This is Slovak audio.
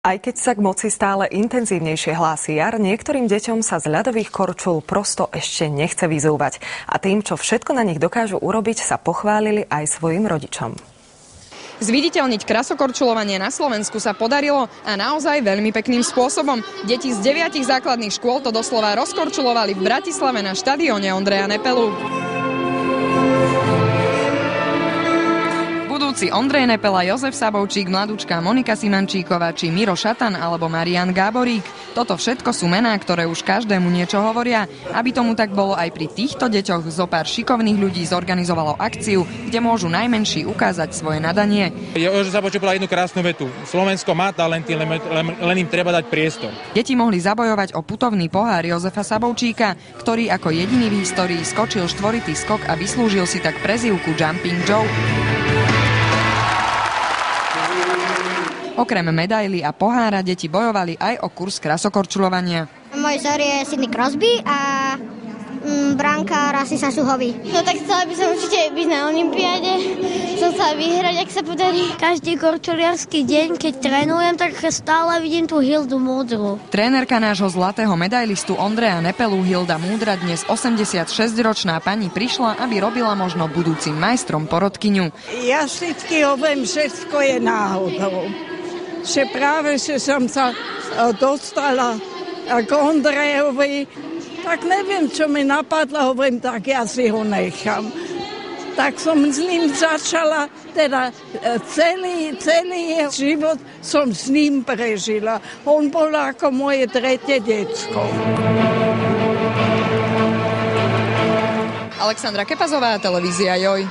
Aj keď sa k moci stále intenzívnejšie hlási jar, niektorým deťom sa z ľadových korčul prosto ešte nechce vyzúvať. A tým, čo všetko na nich dokážu urobiť, sa pochválili aj svojim rodičom. Zviditeľniť krasokorčulovanie na Slovensku sa podarilo a naozaj veľmi pekným spôsobom. Deti z 9 základných škôl to doslova rozkorčulovali v Bratislave na štadióne Ondreja Nepelu. Budúci Ondrej Nepela, Jozef Sabovčík, mladúčka Monika Simančíková či Miro Šatan alebo Marián Gáborík. Toto všetko sú mená, ktoré už každému niečo hovoria. Aby tomu tak bolo aj pri týchto deťoch, zopár šikovných ľudí zorganizovalo akciu, kde môžu najmenší ukázať svoje nadanie. Jozef Sabovčík povedal jednu krásnu vetu. Slovensko má talenty, len im treba dať priestor. Deti mohli zabojovať o putovný pohár Jozefa Sabovčíka, ktorý ako jediný v histórii skočil štvoritý skok a vyslúžil si tak prezývku Jumping Joe. Okrem medailí a pohára deti bojovali aj o kurz krasokorčulovania. Môj vzor je Sidney Crosby a brankár asi Sasuhovi. No tak chcela by som určite byť na olympiáde. Som chcela vyhrať, ak sa podarí. Každý korčuliarsky deň, keď trénujem, tak stále vidím tú Hildu Múdru. Trénerka nášho zlatého medailistu Ondreja Nepelu Hilda Múdra, dnes 86-ročná pani, prišla, aby robila možno budúcim majstrom porodkyňu. Ja všetky hovorím, všetko je náhodou. Že práve, že som sa dostala k Ondrejovi, tak neviem, čo mi napadlo, hovorím, tak ja si ho nechám. Tak som s ním začala, teda celý jeho život som s ním prežila. On bol ako moje tretie decko. Alexandra Kepazová, televízia Joj.